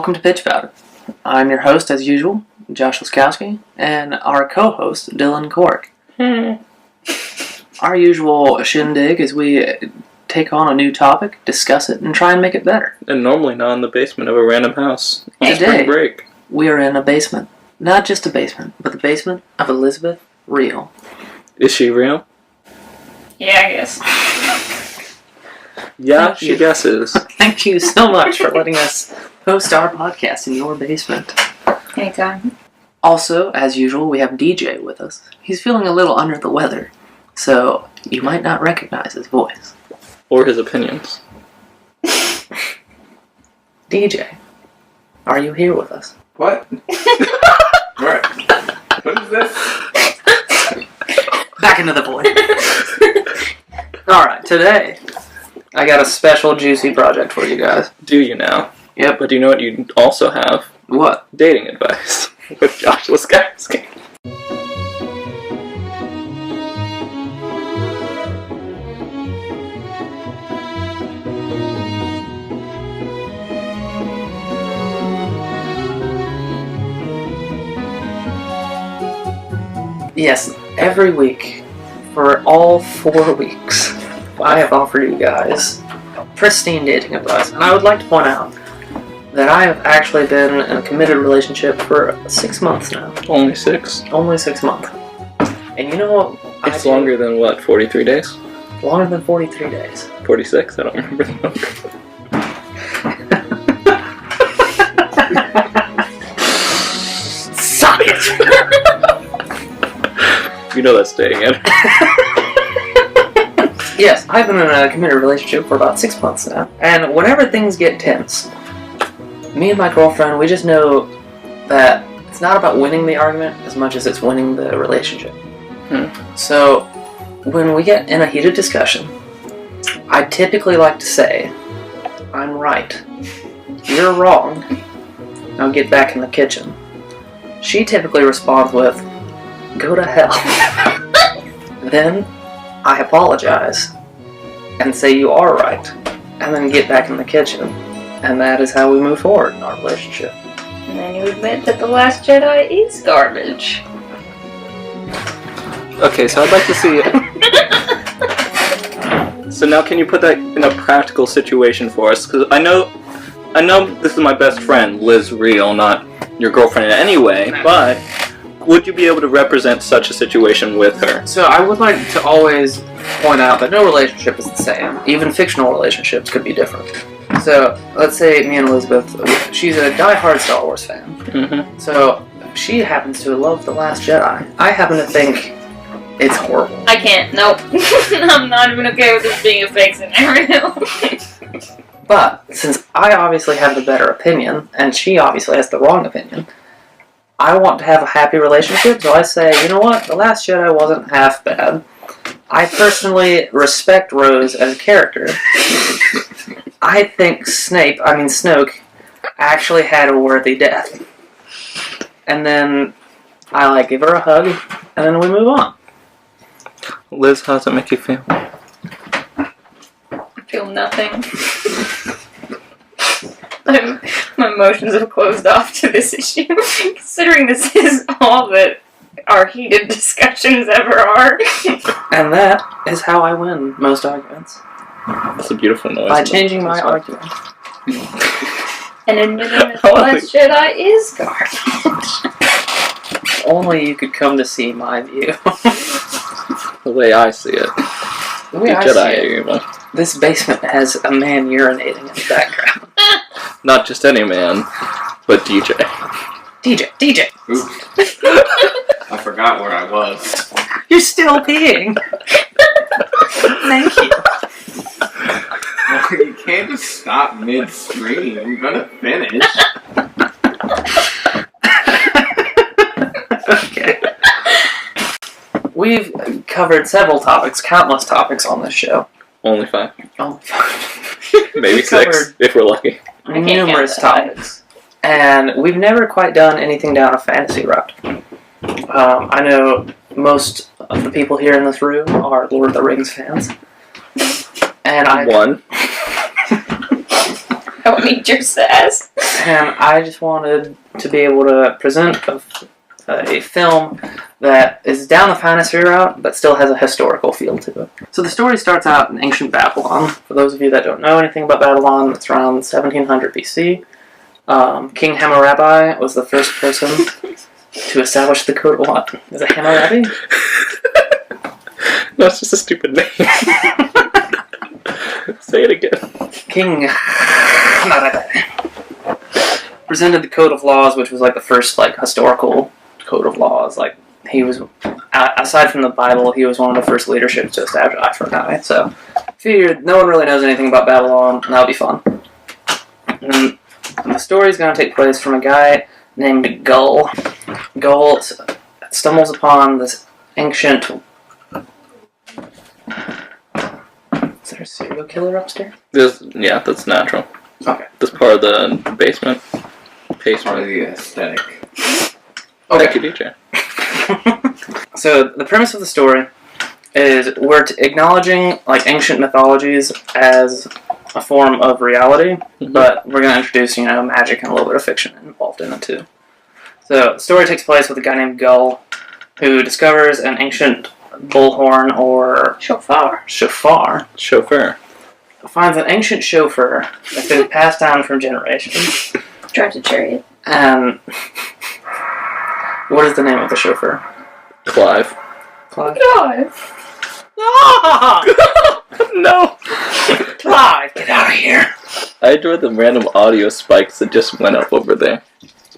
welcome to Pitch Powder. I'm your host, as usual, Josh Laskowski, and our co-host, Dylan Cork. Our usual shindig is we take on a new topic, discuss it, and try and make it better. And normally not in the basement of a random house. On Today, spring break. we are in a basement. Not just a basement, but the basement of Elizabeth Reehle. Is she real? Yeah, I guess. Yeah, she guesses. Thank you so much for letting us host our podcast in your basement. Anytime. Also, as usual, we have DJ with us. He's feeling a little under the weather, so you might not recognize his voice. Or his opinions. DJ, are you here with us? What? Right. What is this? Back into the void. Alright, today, I got a special juicy project for you guys. Do you now? Yep. But do you know what you also have? What? Dating advice. With Josh Laskowski. Yes, every week, for all 4 weeks, I have offered you guys pristine dating advice. And I would like to point out that I have actually been in a committed relationship for 6 months now. Only 6? Only 6 months. And you know what? It's longer than what, 43 days? Longer than 43 days. 46? I don't remember the number. Suck it! You know that's dating it. Yes, I've been in a committed relationship for about 6 months now. And whenever things get tense, me and my girlfriend, we just know that it's not about winning the argument as much as it's winning the relationship. So, when we get in a heated discussion, I typically like to say, I'm right. You're wrong. Now get back in the kitchen. She typically responds with, go to hell. Then, I apologize and say you are right, and then get back in the kitchen. And that is how we move forward in our relationship. And then you admit that The Last Jedi is garbage. Okay, so I'd like to see it. So now can you put that in a practical situation for us? Because I know this is my best friend, Liz Reehle, not your girlfriend in any way, but would you be able to represent such a situation with her? So I would like to always point out that no relationship is the same. Even fictional relationships could be different. So let's say me and Elizabeth, she's a die-hard Star Wars fan. Mm-hmm. So she happens to love The Last Jedi. I happen to think it's horrible. I can't. Nope. I'm not even okay with this being a fake scenario. But since I obviously have the better opinion, and she obviously has the wrong opinion, I want to have a happy relationship, so I say, you know what, The Last Jedi wasn't half bad. I personally respect Rose as a character. I think Snoke actually had a worthy death. And then I give her a hug, and then we move on. Liz, how does it make you feel? I feel nothing. My emotions have closed off to this issue. Considering this is all that our heated discussions ever are. And that is how I win most arguments. That's a beautiful noise. By changing my argument. And admitting that The Last Jedi is garbage. Only you could come to see my view. The way I see it. The way I Jedi see it, evil. this basement has a man urinating in the background. Not just any man, but DJ. DJ! Oops. I forgot where I was. You're still peeing! Thank you. Well, you can't just stop mid-stream. I'm gonna finish. Okay. We've covered several topics, countless topics on this show. Only 5. Oh, Maybe 6, covered if we're lucky. numerous topics. And we've never quite done anything down a fantasy route. I know most of the people here in this room are Lord of the Rings fans. And I... One. Don't need your sass. And I just wanted to be able to present a film that is down the fantasy route, but still has a historical feel to it. So the story starts out in ancient Babylon. For those of you that don't know anything about Babylon, it's around 1700 BC. King Hammurabi was the first person to establish the code. What? Is it Hammurabi? No, it's just a stupid name. Say it again. King Hammurabi presented the code of laws, which was like the first like historical code of laws. Like he was, aside from the Bible, he was one of the first leaderships to establish eye for an eye. So figured no one really knows anything about Babylon, and that'll be fun. And the story is going to take place from a guy named Gull. Gull stumbles upon this ancient. Is there a serial killer upstairs? Yeah, that's natural. Okay. This part of the basement. Part of the aesthetic. Thank you, DJ. So the premise of the story is we're acknowledging like ancient mythologies as a form of reality, but we're going to introduce magic and a little bit of fiction involved in it too. So the story takes place with a guy named Gull, who discovers an ancient bullhorn or Shofar. Chauffeur. Finds an ancient chauffeur that's been passed down from generations. Drives a chariot. And what is the name of the chauffeur? Clive. Clive? No! Clive, get out of here! I enjoyed the random audio spikes that just went up over there.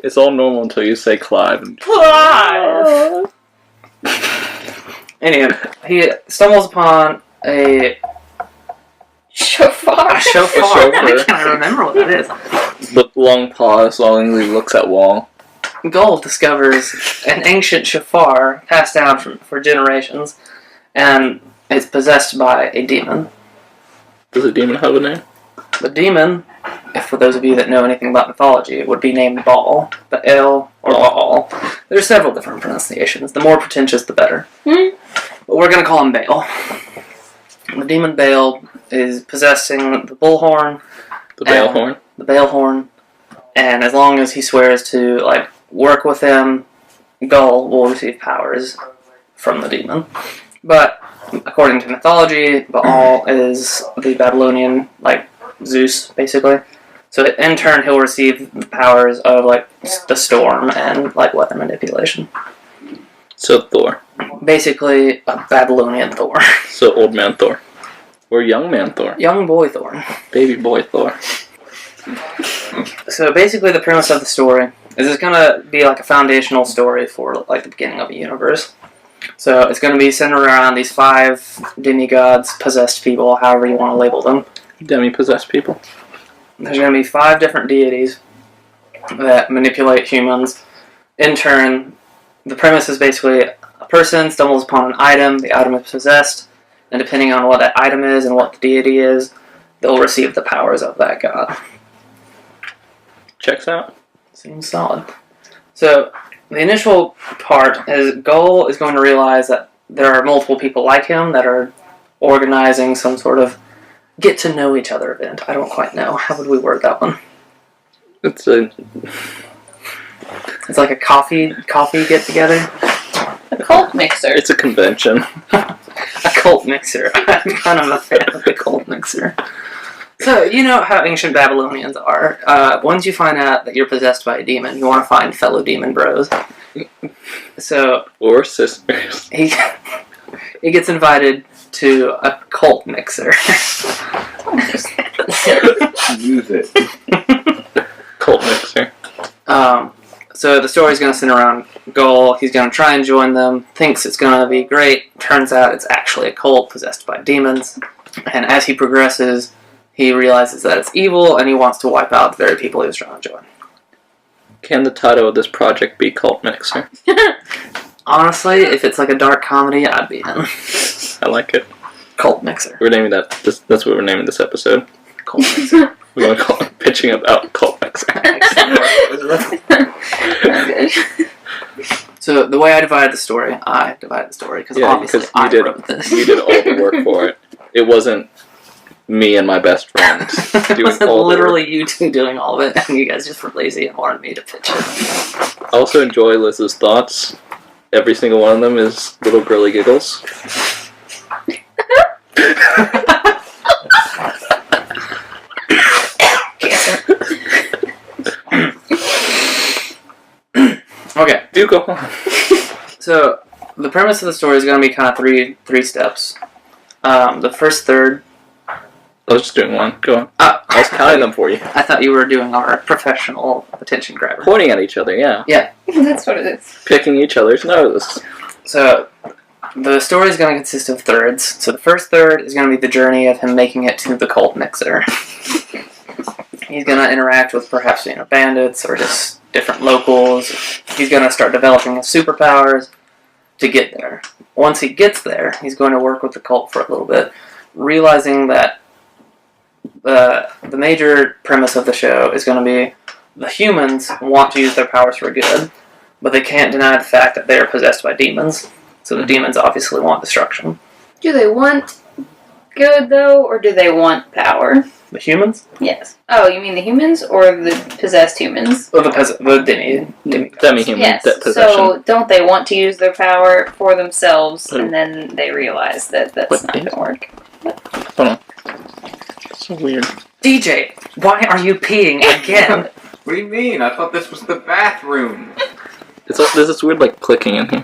It's all normal until you say Clive. Clive! Anyway, he stumbles upon a Shofar. A chauffeur. Why can't I remember what that is? Look, long pause, longingly looks at wall. Gull discovers an ancient chauffeur passed down for generations, and it's possessed by a demon. Does the demon have a name? The demon, if for those of you that know anything about mythology, would be named Baal, the L or Baal. There's several different pronunciations. The more pretentious, the better. But we're going to call him Baal. The demon Baal is possessing the bullhorn. The Baal horn? The Baal horn. And as long as he swears to work with him, Gull will receive powers from the demon. But according to mythology, Baal is the Babylonian, Zeus, basically. So in turn, he'll receive the powers of, the storm and, weather manipulation. So Thor. Basically, a Babylonian Thor. So old man Thor. Or young man Thor. Young boy Thor. Baby boy Thor. So basically the premise of the story is it's going to be a foundational story for the beginning of a universe. So it's going to be centered around these 5 demigods, possessed people, however you want to label them. Demi-possessed people. There's going to be 5 different deities that manipulate humans. In turn, the premise is basically a person stumbles upon an item, the item is possessed, and depending on what that item is and what the deity is, they'll receive the powers of that god. Checks out. Seems solid. So, the initial part is Gull is going to realize that there are multiple people like him that are organizing some sort of get-to-know-each-other event. I don't quite know. How would we word that one? It's like a coffee get-together? A cult mixer. It's a convention. A cult mixer. I'm kind of a fan of the cult mixer. So, you know how ancient Babylonians are. Once you find out that you're possessed by a demon, you want to find fellow demon bros. So... Or sisters. He gets invited to a cult mixer. Use it. Cult mixer. So the story's going to center around Gull. He's going to try and join them. Thinks it's going to be great. Turns out it's actually a cult possessed by demons. And as he progresses, he realizes that it's evil, and he wants to wipe out the very people he was trying to join. Can the title of this project be Cult Mixer? Honestly, if it's a dark comedy, I'd be in. I like it. Cult Mixer. We're naming that. That's what we're naming this episode. Cult Mixer. We're going to call it Pitching About Cult Mixer. So the way I divided the story because obviously I wrote this. You did all the work for it. It wasn't me and my best friend It doing was all the literally you two doing all of it, and you guys just were lazy and wanted me to pitch it. I also enjoy Liz's thoughts. Every single one of them is little girly giggles. Okay. Do go on. So, the premise of the story is going to be kind of three steps. The first third... I was just doing one. Go on. I was counting them for you. I thought you were doing our professional attention grabber. Pointing at each other, yeah. That's what it is. Picking each other's nose. So, the story is going to consist of thirds. So, the first third is going to be the journey of him making it to the cult mixer. He's going to interact with perhaps, bandits or just different locals. He's going to start developing his superpowers to get there. Once he gets there, he's going to work with the cult for a little bit, realizing that the major premise of the show is going to be the humans want to use their powers for good, but they can't deny the fact that they are possessed by demons. So the demons obviously want destruction. Do they want good, though, or do they want power? The humans? Yes. Oh, you mean the humans or the possessed humans? Or the Demi-human Yes. possession. So don't they want to use their power for themselves, and then they realize that that's not going to work? Hold on. So weird. DJ, why are you peeing again? What do you mean? I thought this was the bathroom. There's this weird, clicking in here.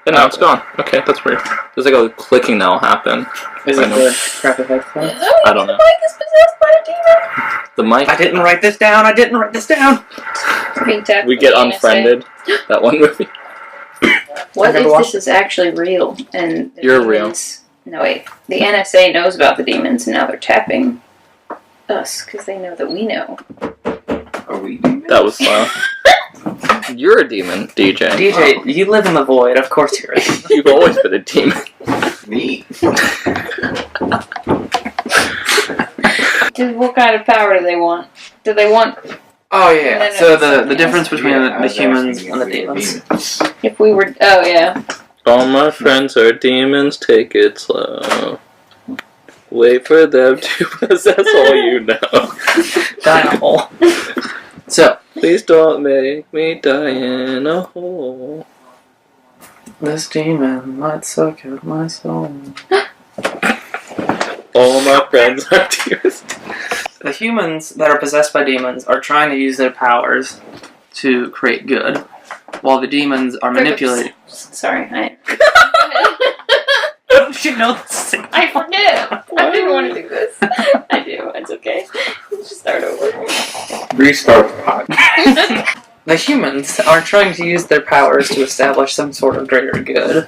And now it's gone. Okay, that's weird. There's a clicking that'll happen. Is it the crap effect thing? I don't know. The mic is possessed by a demon. The mic. I didn't write this down. We get unfriended. That one movie. What I never if watched this is actually real and the You're demons... No, wait. The NSA knows about the demons and now they're tapping us because they know that we know. Are we demons? That was You're a demon, DJ. DJ, you live in the void. Of course you're a demon. You've always been a demon. Me. What kind of power do they want? Do they want... Oh yeah. No, So no, the difference between Yeah, I the was humans asking and the if they were demons. If we were... Oh, yeah. All my friends are demons, take it slow. Wait for them to possess all you know. Die in a hole. So, Please don't make me die in a hole. this demon might suck out my soul. All my friends are demons. The humans that are possessed by demons are trying to use their powers to create good, while the demons are manipulating. Sorry, I You should know this. forget. I didn't want to do this. I do. It's okay. Let's just start over. Restart the pod. The humans are trying to use their powers to establish some sort of greater good,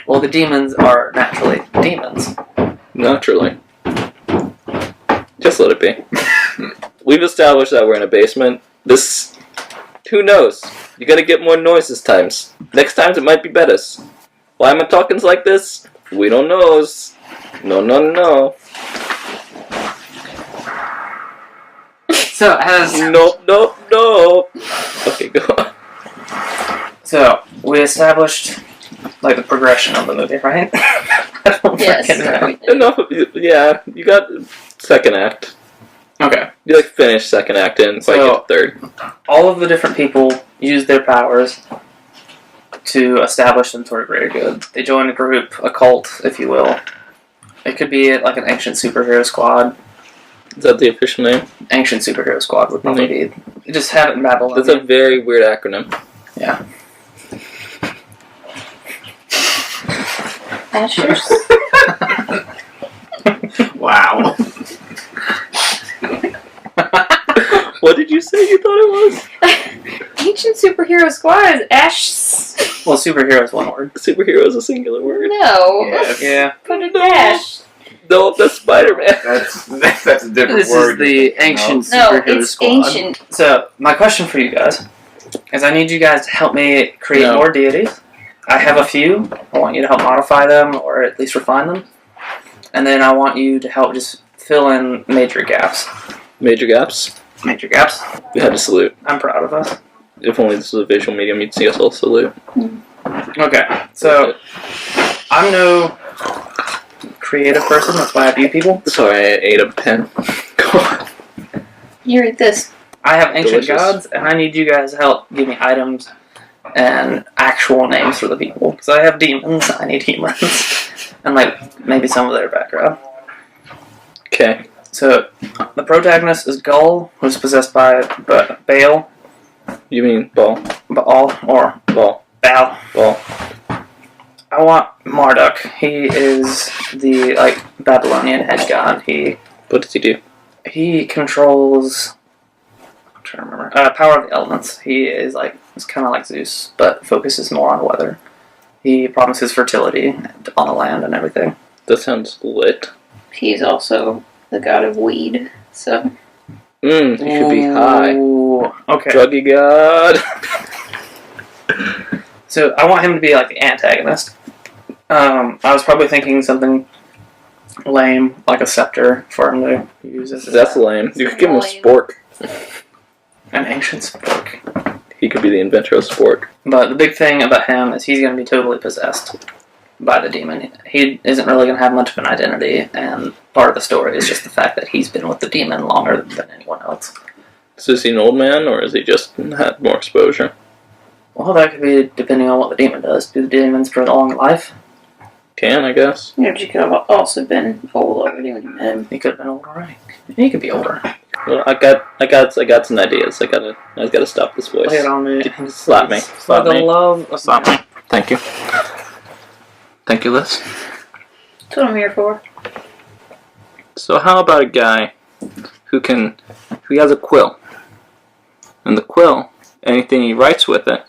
while the demons are naturally demons. Naturally. Just let it be. We've established that we're in a basement. This... Who knows? You gotta get more noise this times. Next times it might be better. Why am I talking like this? We don't know. No. So, No. Okay, go on. So, we established, the progression of the movie, right? I don't Yes. freaking know. Enough of... Yeah, you got second act. Okay. You, finish second act and quite get to third. All of the different people use their powers to establish some sort of greater good. They join a group, a cult, if you will. It could be an ancient superhero squad. Is that the official name? Ancient superhero squad would probably be. Just have it in Babylon. That's a very weird acronym. Yeah. Ashes? Wow. What did you say you thought it was? Ancient superhero squad is Ash. Well, superhero is one word. Superhero is a singular word. No. Yes. Yeah. Put a dash. No, that's Spider-Man. That's a different This word. is the ancient No, superhero it's squad. ancient. So, my question for you guys is I need you guys to help me create No. more deities. I have a few. I want you to help modify them, or at least refine them. And then I want you to help just fill in major gaps. Major gaps. Major gaps. We had to salute. I'm proud of us. If only this was a visual medium, you'd see us all salute. Okay, so I'm no creative person. That's why I view people. Sorry, I ate a pen. Go on. You read this. I have ancient Delicious. gods, and I need you guys to help give me items and actual names for the people. Because I have demons, I need humans. And, like, maybe some of their background. Okay. So, the protagonist is Gull, who's possessed by Baal. You mean ball? Baal, or Ball. Baal. Ball. I want Marduk. He is the, like, Babylonian head god. What does he do? He controls... I'm trying to remember. Power of the elements. He is, like, it's kind of like Zeus, but focuses more on weather. He promises fertility on the land and everything. That sounds lit. He's also the god of weed, so... You should be high. Ooh, okay. Druggy god. So I want him to be like the antagonist. I was probably thinking something lame, like a scepter, for him to use as That's lame. You could give him a spork. an ancient spork. He could be the inventor of spork. But the big thing about him is he's going to be totally possessed by the demon. He isn't really going to have much of an identity, and part of the story is just the fact that he's been with the demon longer than anyone else. So is he an old man, or has he just had more exposure? Well, that could be depending on what the demon does. Do the demons prolong life? Can, I guess. You know, you could have also been old already when you met him. He could have been older already. He could be older. Well, I got some ideas. I gotta stop this voice. Lay it on me. Slap me. For the love of Slap me. Thank you. Thank you, Liz. That's what I'm here for. So how about a guy who has a quill, and the quill, anything he writes with it,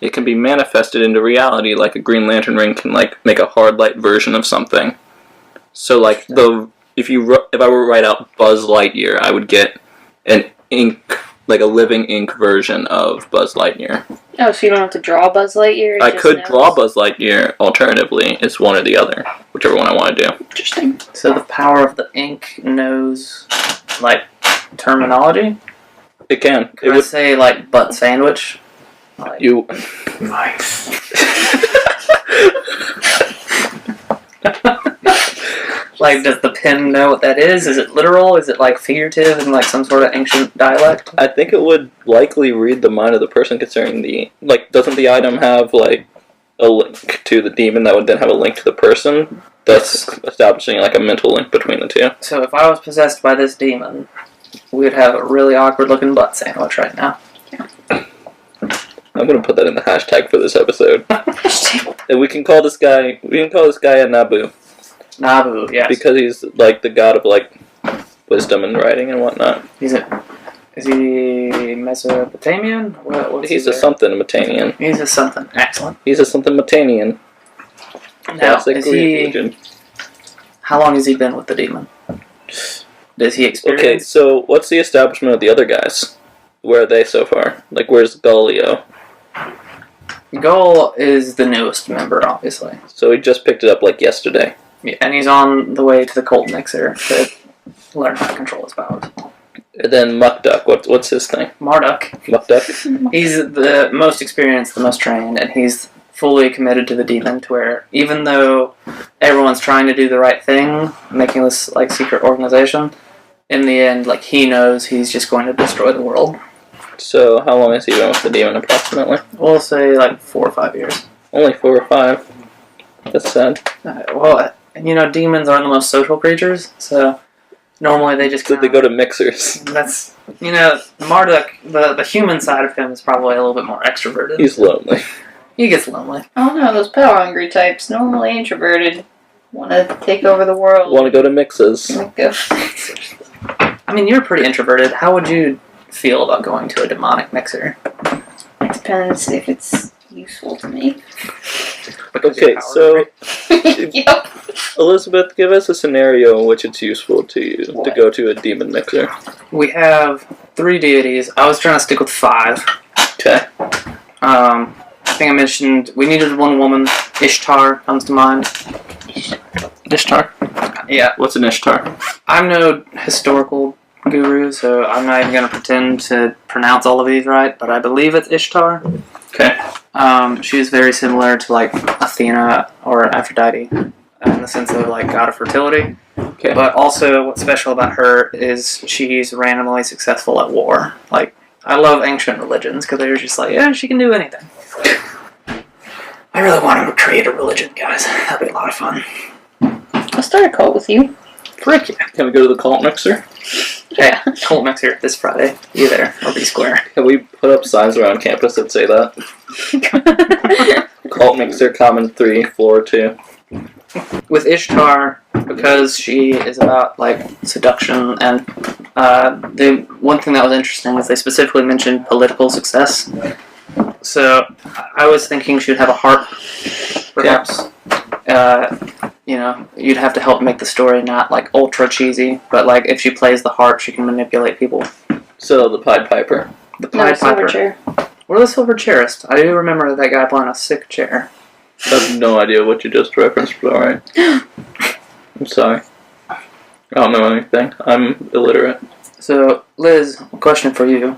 it can be manifested into reality, like a Green Lantern ring can like make a hard light version of something. So like if I were to write out Buzz Lightyear, I would get an ink, like a living ink version of Buzz Lightyear. Oh, so you don't have to draw Buzz Lightyear? I could draw Buzz Lightyear. Alternatively, it's one or the other, whichever one I want to do. Interesting. So the power of the ink knows, like, terminology? It can. Could I say, like, butt sandwich? Like, You. Nice. like, does the pen know what that is? Is it literal? Is it, like, figurative in, like, some sort of ancient dialect? I think it would likely read the mind of the person concerning the... Like, doesn't the item have, like, a link to the demon that would then have a link to the person? Thus establishing, like, a mental link between the two. So if I was possessed by this demon, we'd have a really awkward-looking butt sandwich right now. I'm gonna put that in the hashtag for this episode. And we can call this guy a Nabu. Nabu, yes. Because he's, like, the god of, like, wisdom and writing and whatnot. Is he Mesopotamian? What's He's he a something Metanian. He's a something. Excellent. He's a something Metanian. Now, Classic is Greek he... religion. How long has he been with the demon? Does he experience... Okay, so what's the establishment of the other guys? Where are they so far? Like, where's Gullio? Gull is the newest member, obviously. So he just picked it up, like, yesterday. Yeah, and he's on the way to the cold mixer to learn how to control his powers. And then Muckduck, what's his thing? Marduk. Muckduck? He's the most experienced, the most trained, and he's fully committed to the demon to where even though everyone's trying to do the right thing, making this, like, secret organization, in the end, like, he knows he's just going to destroy the world. So how long has he been with the demon, approximately? We'll say, like, 4 or 5 years. Only 4 or 5. That's sad. Well, you know, demons aren't the most social creatures, so normally they just Did they go to mixers? That's, you know, Marduk, the human side of him is probably a little bit more extroverted. He's lonely. He gets lonely. I don't know, those power-hungry types, normally introverted, want to take over the world. Want to go to mixes. Like go. I mean, you're pretty introverted. How would you feel about going to a demonic mixer? It depends if it's useful to me. Because Okay, you're so Yep. Elizabeth, give us a scenario in which it's useful to you to go to a demon mixer. we have 3 deities. I was trying to stick with 5. Okay. I think I mentioned we needed one woman. Ishtar comes to mind. Ishtar? Yeah. What's an Ishtar? I'm no historical guru, so I'm not even going to pretend to pronounce all of these right, but I believe it's Ishtar. Okay. She is very similar to, like, Athena or Aphrodite. in the sense of like god of fertility. Okay. But also, what's special about her is she's randomly successful at war. Like, I love ancient religions because they're just like, yeah, she can do anything. I really want to create a religion, guys. That'd be a lot of fun. I'll start a cult with you. Frick yeah. Can we go to the cult mixer? Yeah. Cult mixer this Friday. Be there or be square. Can we put up signs around campus that say that? Cult mixer, common 3, floor 2. With Ishtar, because she is about like seduction, and the one thing that was interesting is they specifically mentioned political success. So I was thinking she would have a harp, perhaps. You know, you'd have to help make the story not like ultra cheesy, but like if she plays the harp, she can manipulate people. So the Pied Piper. The Pied Silver Piper. chair. Or the silver chairist. I do remember that guy playing a sick chair. I have no idea what you just referenced, but alright. I'm sorry. I don't know anything. I'm illiterate. So, Liz, a question for you.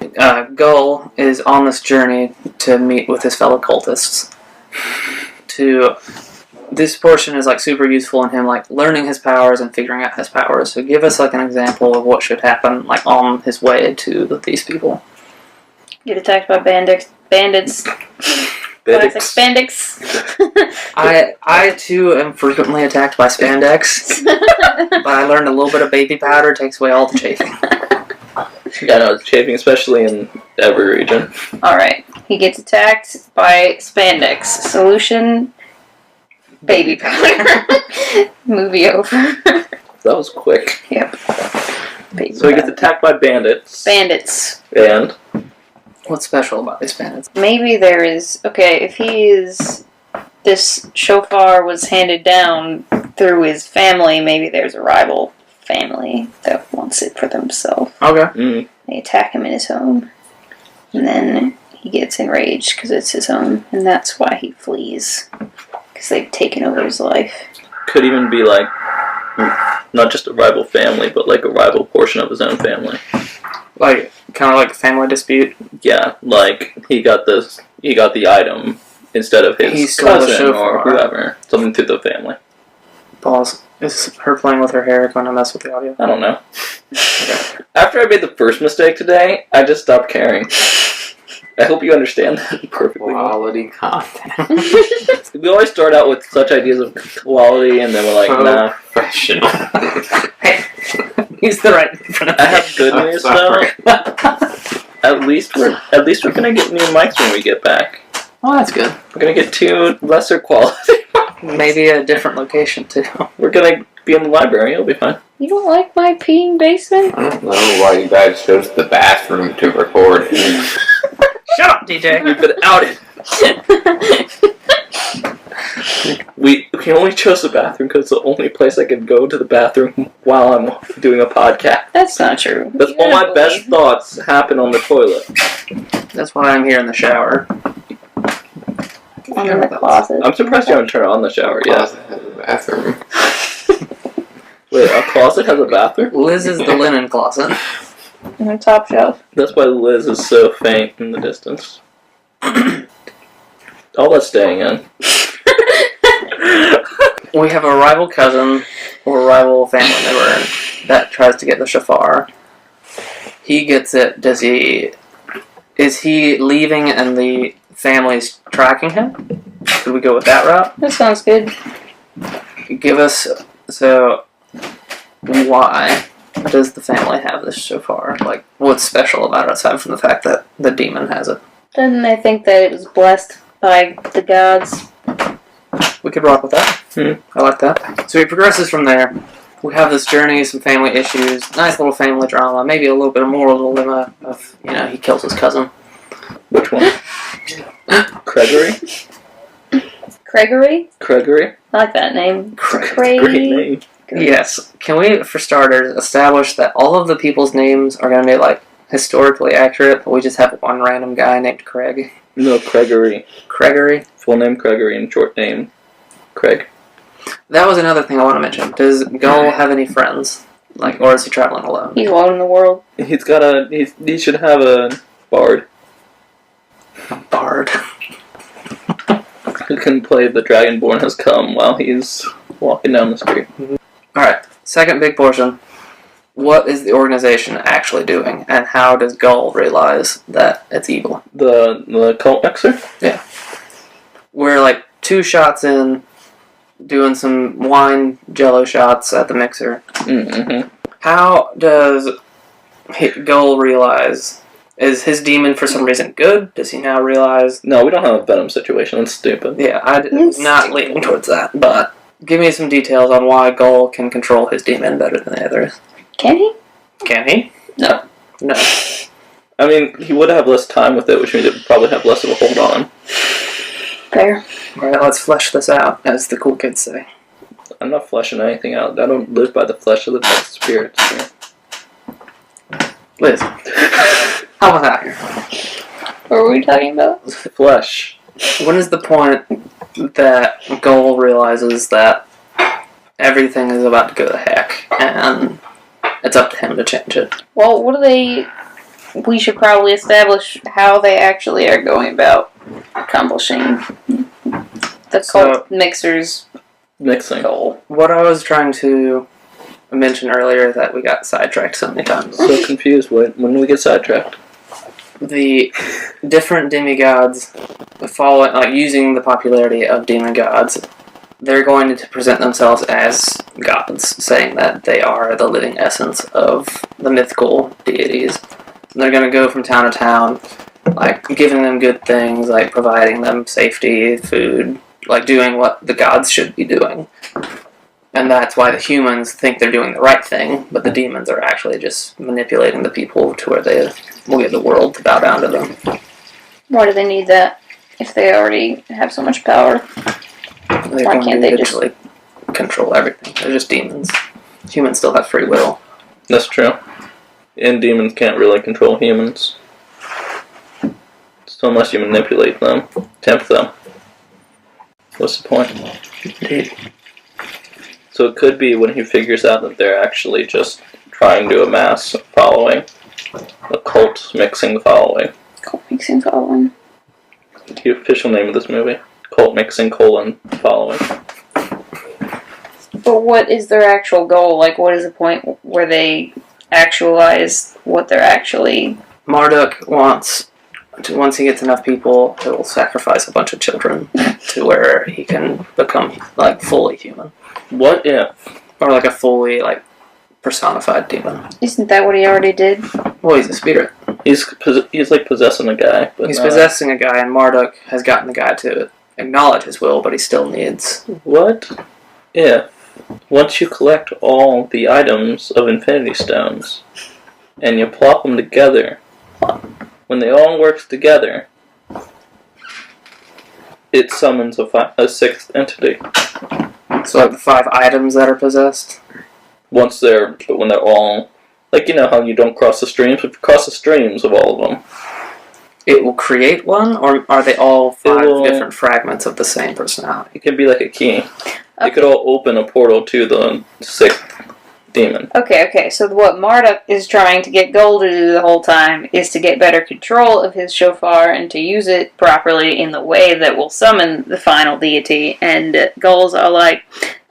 Gull is on this journey to meet with his fellow cultists. This portion is like super useful in him like learning his powers and figuring out his powers. So give us like an example of what should happen like on his way to these people. Get attacked by bandits. Classic spandex. I too am frequently attacked by spandex, but I learned a little bit of baby powder takes away all the chafing. Yeah, no, it's chafing, especially in every region. Alright. He gets attacked by spandex. Solution: baby powder. Movie over. That was quick. Yep. Baby So he gets powder. attacked by bandits. Bandits. And? What's special about these bandits? Maybe there is... Okay, if he is... This shofar was handed down through his family, maybe there's a rival family that wants it for themselves. Okay. They attack him in his home. And then he gets enraged because it's his home. And that's why he flees. Because they've taken over his life. Could even be like, not just a rival family, but like a rival portion of his own family. Like, kind of like a family dispute. Yeah, like he got the item instead of He his stole the cousin or shofar. whoever. Something to the family. Pause. Is her playing with her hair going to mess with the audio? I don't know. After I made the first mistake today, I just stopped caring. I hope you understand that perfectly well. Quality content. We always start out with such ideas of quality, and then we're like, nah. Professional. He's the right. I have good news though. At least we're gonna get new mics when we get back. Oh, that's good. We're gonna get 2 lesser quality. Maybe a different location too. We're gonna be in the library. It'll be fine. You don't like my peeing basement? I don't know why you guys chose the bathroom to record in. Shut up, DJ. We've been outed. We only chose the bathroom because it's the only place I can go to the bathroom while I'm doing a podcast. That's not true. That's all my best thoughts happen on the toilet. That's why I'm here in the shower. I'm in the closet. I'm surprised you haven't turned on the shower yet. Closet has a bathroom. Wait, a closet has a bathroom? Liz is the linen closet. In the top shelf. That's why Liz is so faint in the distance. All that's staying in. We have a rival cousin or rival family member that tries to get the shofar. He gets it. Is he leaving and the family's tracking him? Could we go with that route? That sounds good. Give us, so, why does the family have this shofar? Like, what's special about it aside from the fact that the demon has it? Doesn't they think that it was blessed by the gods? We could rock with that. I like that. So he progresses from there. We have this journey, some family issues, nice little family drama, maybe a little bit of moral dilemma of, he kills his cousin. Which one? Gregory? Gregory? I like that name. Great name. Yes. Can we, for starters, establish that all of the people's names are going to be, like, historically accurate, but we just have one random guy named Craig? No, Gregory. Gregory? Full name Gregory and short name Craig. That was another thing I want to mention. Does Gull have any friends? Like, or is he traveling alone? He's alone in the world. He should have a bard. A bard. Who can play The Dragonborn Has Come while he's walking down the street. Alright, second big portion. What is the organization actually doing, and how does Gull realize that it's evil? The cult mixer? Yeah. We're like 2 shots in, doing some wine jello shots at the mixer. Mm-hmm. How does Gull realize? Is his demon for some reason good? Does he now realize? No, we don't have a Venom situation. That's stupid. Yeah, I'm not leaning towards that, but give me some details on why Gull can control his demon better than the others. Can he? Can he? No. No. I mean, he would have less time with it, which means it would probably have less of a hold on. Fair. Alright, let's flesh this out, as the cool kids say. I'm not fleshing anything out. I don't live by the flesh, I live by the spirit. Liz, how about that here? What were we talking about? Flesh. When is the point that Gull realizes that everything is about to go to heck, and it's up to him to change it? Well, we should probably establish how they actually are going about accomplishing the cult mixer's Mixing. goal. What I was trying to mention earlier that we got sidetracked so many times. So confused. When do we get sidetracked? The different demigods following, like using the popularity of demigods, they're going to present themselves as gods, saying that they are the living essence of the mythical deities. And they're going to go from town to town, like giving them good things, like providing them safety, food, like doing what the gods should be doing. And that's why the humans think they're doing the right thing, but the demons are actually just manipulating the people to where they will get the world to bow down to them. Why do they need that if they already have so much power? They're Why going can't to they eventually control everything. They're just demons. Humans still have free will. That's true. And demons can't really control humans. So unless you manipulate them, tempt them. What's the point? Indeed. So it could be when he figures out that they're actually just trying to amass a following. A cult mixing following. Cult mixing following. The official name of this movie. Cult mixing : following. But what is their actual goal? Like, what is the point where they actualize what they're actually... Marduk wants, once he gets enough people, he will sacrifice a bunch of children to where he can become, like, fully human. What if? Or, like, a fully, like, personified demon. Isn't that what he already did? Well, he's a spirit. He's like possessing a guy. But He's not. possessing a guy, and Marduk has gotten the guy to acknowledge his will, but he still needs... What if, once you collect all the items of Infinity Stones, and you plop them together, when they all work together, it summons a sixth entity. So, like, the 5 items that are possessed? When they're all, like, you know how you don't cross the streams, but you cross the streams of all of them. It will create one, or are they all 5 different fragments of the same personality? It can be like a key. It could all open a portal to the sixth demon. Okay, so what Marduk is trying to get Gull to do the whole time is to get better control of his shofar and to use it properly in the way that will summon the final deity, and Gull's all like,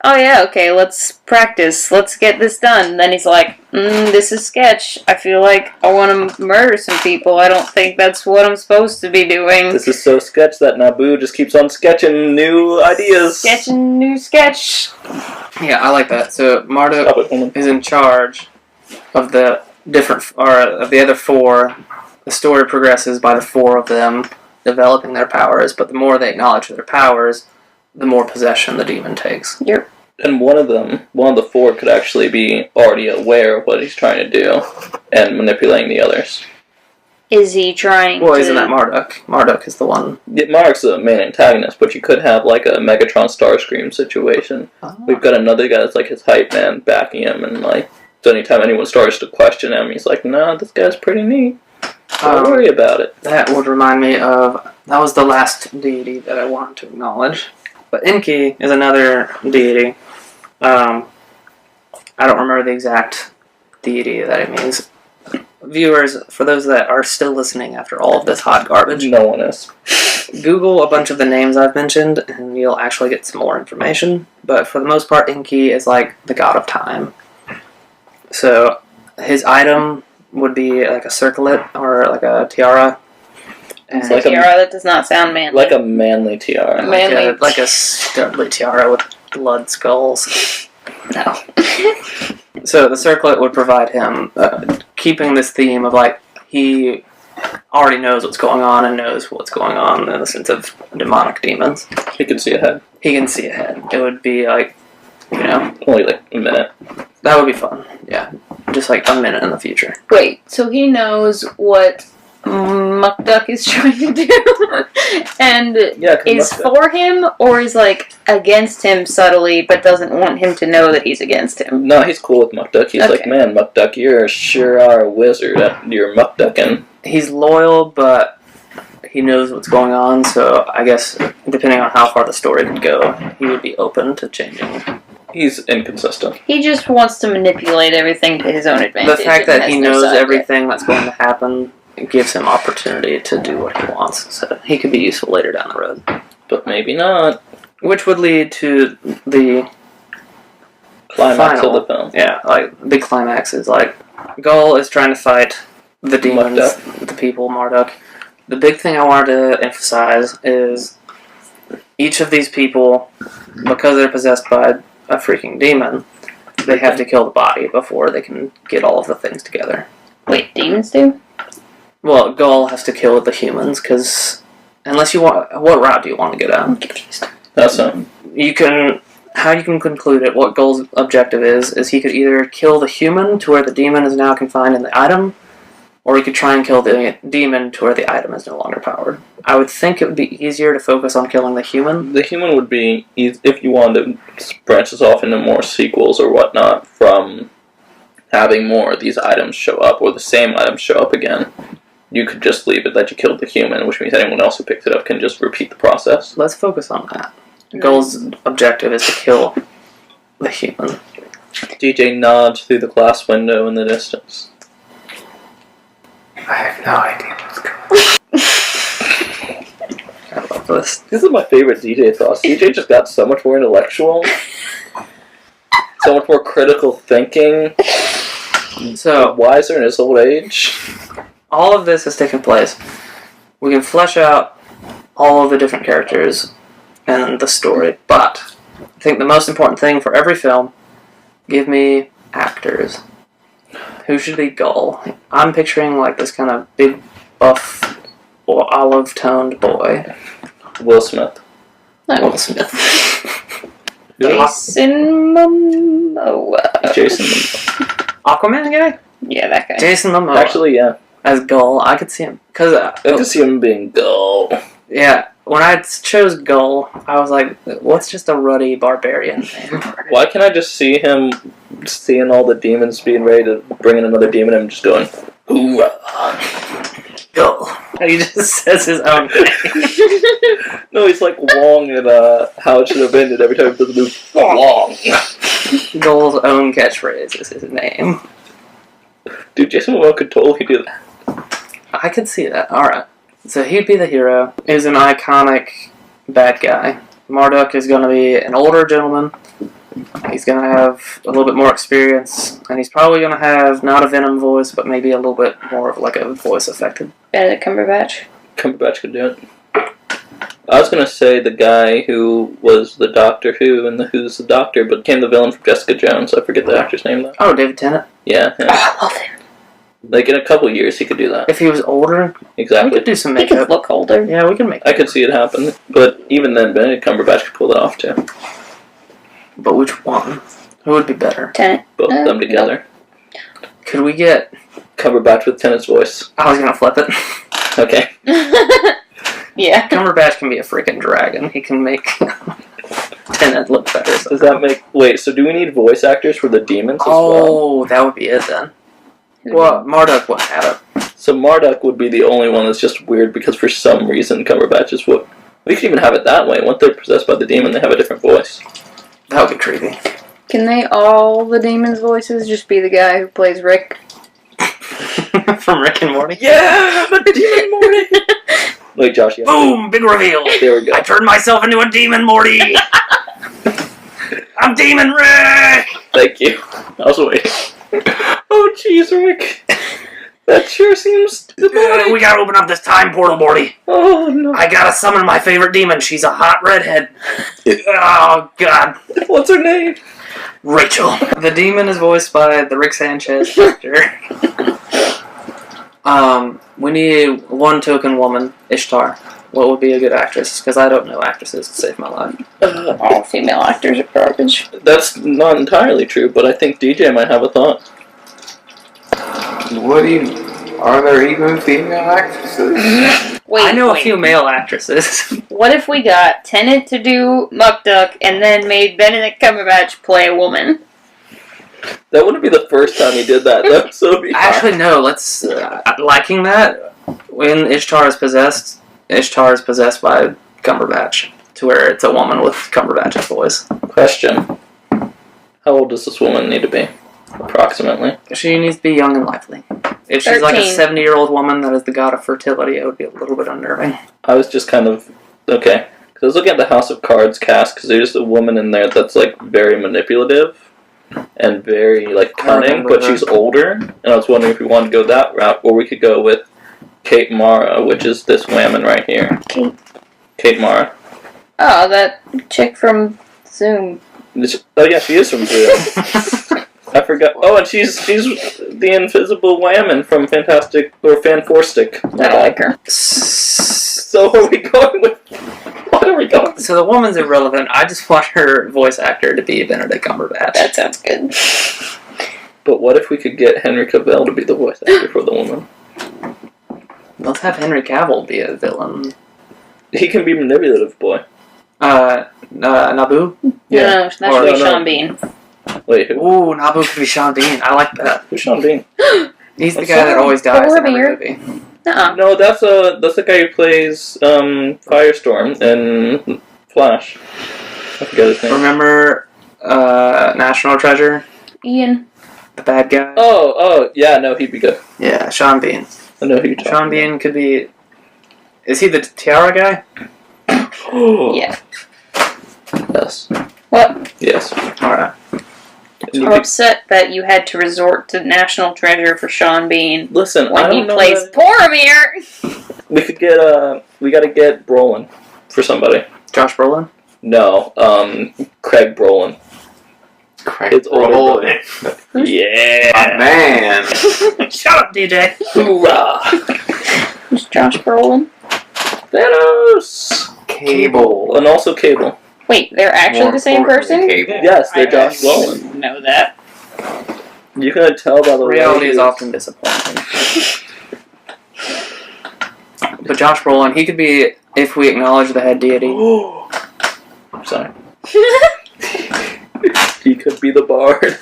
oh yeah, okay, let's practice, let's get this done. And then he's like, this is sketch. I feel like I want to murder some people. I don't think that's what I'm supposed to be doing. This is so sketch that Naboo just keeps on sketching new ideas. Sketching new sketch. Yeah, I like that. So Marduk is in charge of the of the other 4. The story progresses by the 4 of them developing their powers, but the more they acknowledge their powers, the more possession the demon takes. Yep. And one of the 4 could actually be already aware of what he's trying to do and manipulating the others. Is he trying Well, isn't that Marduk? Marduk is the one. Yeah, Marduk's the main antagonist, but you could have like a Megatron Starscream situation. Oh. We've got another guy that's like his hype man backing him, and like, so anytime anyone starts to question him, he's like, nah, this guy's pretty neat. Don't worry about it. That would remind me of... That was the last deity that I wanted to acknowledge. But Enki is another deity. I don't remember the exact deity that it means. viewers, for those that are still listening after all of this hot garbage, No one is. Google a bunch of the names I've mentioned, and you'll actually get some more information. But for the most part, Enki is like the god of time. So his item would be like a circlet or like a tiara. And It's a tiara that does not sound manly. Like a manly tiara. manly. like a studdly tiara with blood skulls. No. So the circlet would provide him keeping this theme of like he already knows what's going on and knows what's going on in the sense of demonic demons. He can see ahead. He can see ahead. It would be like, you know, Only like a minute. that would be fun. Yeah, just like a minute in the future. Wait, so he knows what Muckduck is trying to do and Yeah, 'cause is Muckduck- for him or is like against him subtly but doesn't want him to know that he's against him. No, he's cool with Muckduck. He's like, Okay. man, Muckduck, you sure are a wizard at your Muckducking. He's loyal, but he knows what's going on. So I guess depending on how far the story would go, he would be open to changing. He's inconsistent. He just wants to manipulate everything to his own advantage. The fact and that he has no knows side yet. everything that's going to happen gives him opportunity to do what he wants. So he could be useful later down the road. But maybe not. Which would lead to the Climax final. of the film. Yeah, like the big climax is like Gull is trying to fight the demons, the people, Marduk. The big thing I wanted to emphasize is each of these people, because they're possessed by a freaking demon, they have to kill the body before they can get all of the things together. Wait, demons do? Well, Gull has to kill the humans because unless you want, what route do you want to get I'm on? confused. That's him. You can. How you can conclude it, what Gull's objective is he could either kill the human to where the demon is now confined in the item, or he could try and kill the demon to where the item is no longer powered. I would think it would be easier to focus on killing the human. The human would be, if you wanted to branch this off into more sequels or whatnot, from having more of these items show up, or the same items show up again, you could just leave it that you killed the human, which means anyone else who picks it up can just repeat the process. Let's focus on that. Gull's objective is to kill the human. DJ nods through the glass window in the distance. I have no idea what's going on. I love this. This is my favorite DJ thoughts. DJ just got so much more intellectual, so much more critical thinking, So, wiser in his old age. all of this has taken place. We can flesh out all of the different characters and the story, but I think the most important thing for every film, give me actors. Who should be Gull? I'm picturing like this kind of big, buff, or olive-toned boy. Will Smith. Will Smith. Jason Momoa. Jason. Aquaman guy? Yeah, that guy. Jason Momoa. Actually, yeah. As Gull, I could see him. Cause I could see him being Gull. yeah, when I chose Gull, I was like, what's just a ruddy barbarian name? Why can't I just see him seeing all the demons being ready to bring in another demon and just going, hoorah. Gull. He just says his own name. No, he's like Wong in How It Should Have Ended every time he does a move. Wong. Gull's own catchphrase is his name. Dude, Jason Momoa could totally do that. I could see that. Alright. So he'd be the hero. He's an iconic bad guy. Marduk is going to be an older gentleman. He's going to have a little bit more experience. And he's probably going to have not a Venom voice, but maybe a little bit more of like a voice affected. Benedict Cumberbatch. Cumberbatch could do it. I was going to say the guy who was the Doctor Who and the Who's the Doctor, but became the villain from Jessica Jones. I forget the actor's name though. Oh, David Tennant. Yeah. Oh, I love him. Like in a couple years he could do that. If he was older, we Exactly. could do some He could makeup. look older. Yeah, we can make I could see it happen. But even then, Benedict Cumberbatch could pull it off too. But which one? Who would be better? Tennant. Both of them together. Could we get... Cumberbatch with Tennant's voice. I was going to flip it. Okay. Yeah. Cumberbatch can be a freaking dragon. He can make Tennant look better. Does that make... Wait, so do we need voice actors for the demons as well? Oh, that would be it then. Well, Marduk wouldn't have it. So Marduk would be the only one that's just weird because for some reason Cumberbatch is what... We could even have it that way. Once they're possessed by the demon, they have a different voice. That would be creepy. Can they all, the demons' voices, just be the guy who plays Rick? From Rick and Morty. Yeah, I'm a demon, Morty. Wait, Josh. Yeah. Boom! Big reveal. There we go. I turned myself into a demon, Morty. I'm Demon Rick. Thank you. I was waiting. Oh, jeez, Rick. That sure seems... We gotta open up this time portal, Morty. Oh, no. I gotta summon my favorite demon. She's a hot redhead. Oh, God. What's her name? Rachel. The demon is voiced by the Rick Sanchez character. We need one token woman, Ishtar. What would be a good actress? Because I don't know actresses to save my life. All female actors are garbage. That's not entirely true, but I think DJ might have a thought. What do you... Are there even female actresses? Wait, I know a few male actresses. What if we got Tennant to do Muck Duck and then made Benedict Cumberbatch play a woman? That wouldn't be the first time he did that, though, so it'd be Actually, no. Let's... liking that, when Ishtar is possessed by Cumberbatch. To where it's a woman with Cumberbatch's voice. Question. How old does this woman need to be? Approximately. She needs to be young and lively. If she's like a 13. 70-year-old woman that is the god of fertility, it would be a little bit unnerving. I was just kind of... Okay. Because I was looking at the House of Cards cast, because there's a woman in there that's, like, very manipulative and very, like, cunning, but she's older. And I was wondering if we wanted to go that route, or we could go with Kate Mara, which is this whammon right here. Kate Mara. Oh, that chick from Zoom. Oh, yeah, she is from Zoom. I forgot. Oh, and she's the invisible whammon from Fantastic or Fanforstic. I don't like her. So are we going with? What are we going? So the woman's irrelevant. I just want her voice actor to be Benedict Cumberbatch. That sounds good. But what if we could get Henry Cavill to be the voice actor for the woman? Let's have Henry Cavill be a villain. He can be manipulative, boy. Nabu? Yeah. No, that should be Sean Bean. Wait, who? Ooh, Nabu could be Sean Bean. I like that. Who's Sean Bean? He's the guy that always dies in every Boromir. movie. Nuh-uh. No, that's the guy who plays Firestorm in Flash. I forget his name. Remember National Treasure? Ian. The bad guy? Oh, yeah, no, he'd be good. Yeah, Sean Bean. I know who you're talking Sean Bean could be... Is he the tiara guy? about. Yeah. Yes. What? Yes. Alright. And you I'm could- upset that you had to resort to National Treasure for Sean Bean Listen, I when don't he know plays that- Boromir. We could get we gotta get Brolin for somebody. Josh Brolin? No, Craig Brolin. Craig It's older Brolin. brother. Yeah. Man. Shut up, DJ! Hoorah! Who's Josh Brolin? Thanos. Cable. And also Cable. Wait, they're actually More the same importantly, person? Cable. Yes, they're I Josh didn't Brolin. know that. You can tell by the Reality way is often disappointing. But Josh Brolin, he could be, if we acknowledge the head deity. Sorry. He could be the bard.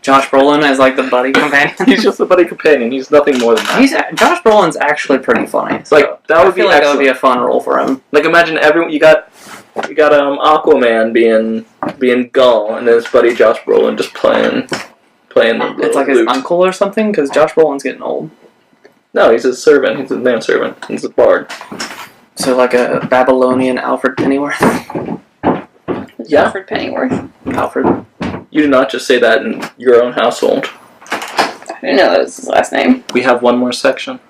Josh Brolin as like the buddy companion. He's just a buddy companion. He's nothing more than that. Josh Brolin's actually pretty funny. So Like, that would I feel be like that would excellent. be a fun role for him. Like, imagine everyone you got Aquaman being Gull, and his buddy Josh Brolin just playing the. It's like his lute. uncle or something, because Josh Brolin's getting old. No, he's his servant. He's a manservant. He's a bard. So like a Babylonian Alfred Pennyworth. Who's Yeah. Alfred Pennyworth? Alfred. You did not just say that in your own household. I didn't know that was his last name. We have one more section,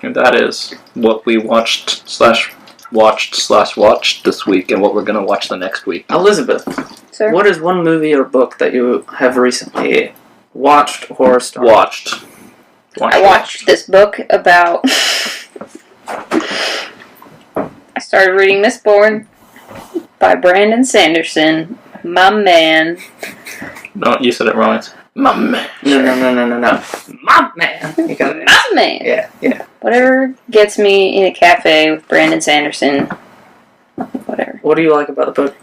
and that is what we watched this week, and what we're gonna watch the next week. Elizabeth, Sir? what is one movie or book that you have recently watched or started? Watched. I watched this book about... I started reading Mistborn by Brandon Sanderson. My man. No, you said it wrong. It's my man. No. My man. You got it. My man. Yeah. Whatever gets me in a cafe with Brandon Sanderson. Whatever. What do you like about the book?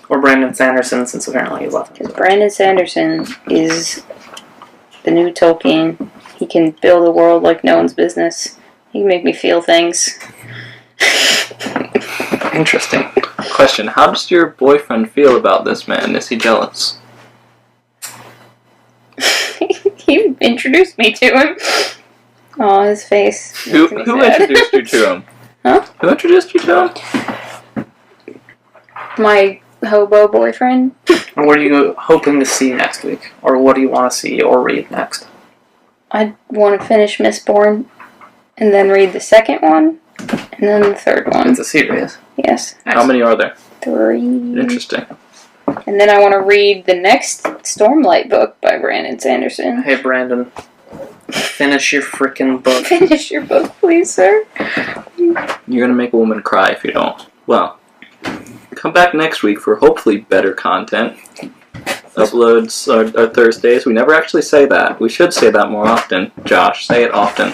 Or Brandon Sanderson, since apparently you love him. Because Brandon Sanderson is the new Tolkien. He can build a world like no one's business. He can make me feel things. Interesting. Question: how does your boyfriend feel about this man? Is he jealous? he introduced me to him. Oh, his face. Who makes me sad. introduced you to him? Huh? Who introduced you to him? My hobo boyfriend. What are you hoping to see next week? Or what do you want to see or read next? I want to finish Mistborn, and then read the second one, and then the third one. It's a series. Yes. How many are there? 3. Interesting. And then I want to read the next Stormlight book by Brandon Sanderson. Hey, Brandon. Finish your freaking book. Finish your book, please, sir. You're gonna make a woman cry if you don't. Well, come back next week for hopefully better content. Uploads are Thursdays. We never actually say that. We should say that more often. Josh, say it often.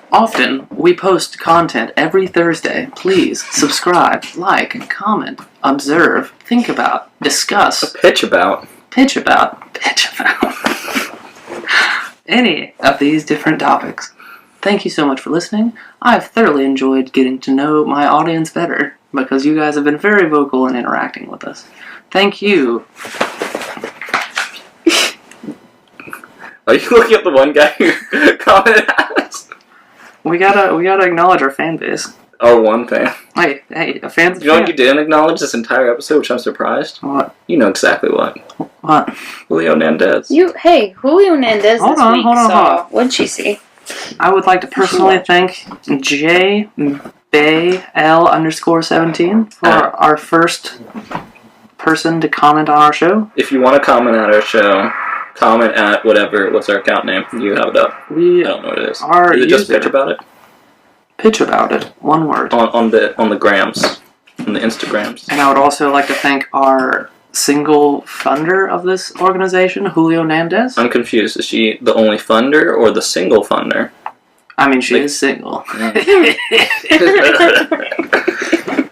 Often, we post content every Thursday. Please subscribe, like, comment, observe, think about, discuss, Pitch about. pitch about any of these different topics. Thank you so much for listening. I've thoroughly enjoyed getting to know my audience better because you guys have been very vocal and interacting with us. Thank you. Are you looking at the one guy who commented at us? We gotta acknowledge our fan base. Our one fan. Hey, a fan's a You know fan. what you didn't acknowledge this entire episode, which I'm surprised? What? You know exactly what. What? Julio Nandez. Hey, Julio Nandez Hold this on, week hold on, saw. hold on. What'd she see? I would like to personally thank JBayL_17 for our first person to comment on our show. If you want to comment at our show, comment at what's our account name? You have it up. I don't know what it is. Our Is it just user- pitch about it? Pitch about it. One word. On the grams. On the Instagrams. And I would also like to thank our single funder of this organization, Julio Nandez. I'm confused. Is she the only funder or the single funder? I mean, she is single.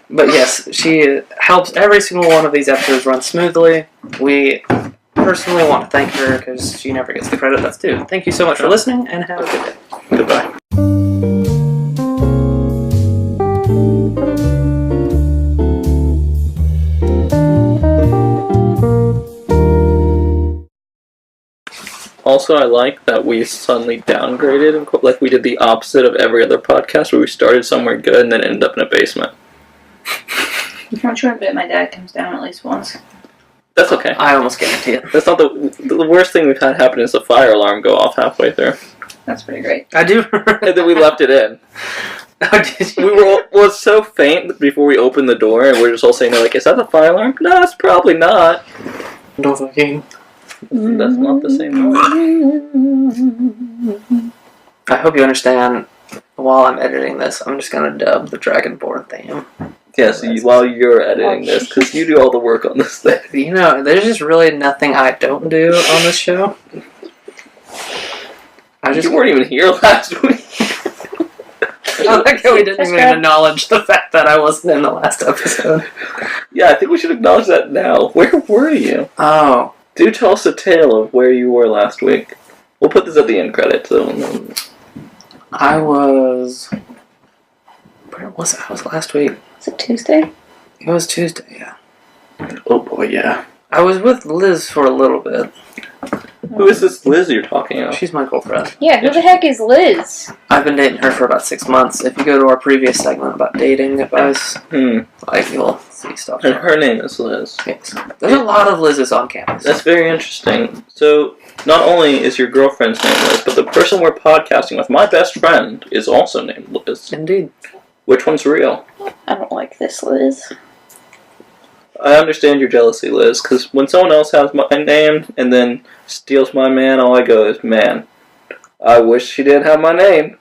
But yes, she helps every single one of these episodes run smoothly. We personally want to thank her because she never gets the credit that's due. Thank you so much for listening, and have a good day. Goodbye. Also, I like that we suddenly downgraded, like we did the opposite of every other podcast where we started somewhere good and then ended up in a basement. I'm sure I bet my dad comes down at least once. That's okay. I almost guarantee it. That's not the worst thing we've had happen is the fire alarm go off halfway through. That's pretty great. I do. And then we left it in. Oh, did you? We were it was so faint before we opened the door, and we're just all saying, like, is that the fire alarm? No, it's probably not. No fucking. That's not the same one. I hope you understand. While I'm editing this, I'm just gonna dub the Dragonborn theme. Yes, while you're editing this, because you do all the work on this thing. You know, there's just really nothing I don't do on this show. You weren't even here last week. I like how we didn't even acknowledge the fact that I wasn't in the last episode. Yeah, I think we should acknowledge that now. Where were you? Oh. Do tell us a tale of where you were last week. We'll put this at the end credits. So. I was... Where was I? I was last week. Was it Tuesday? It was Tuesday, yeah. Oh boy, yeah. I was with Liz for a little bit. Who is this Liz you're talking about? She's my girlfriend. Yeah, who the heck is Liz? I've been dating her for about 6 months. If you go to our previous segment about dating advice, like, you'll see stuff. And her name is Liz. Yes. There's a lot of Liz's on campus. That's very interesting. So, not only is your girlfriend's name Liz, but the person we're podcasting with, my best friend, is also named Liz. Indeed. Which one's real? I don't like this Liz. I understand your jealousy, Liz, because when someone else has my name and then steals my man, all I go is, man, I wish she did have my name.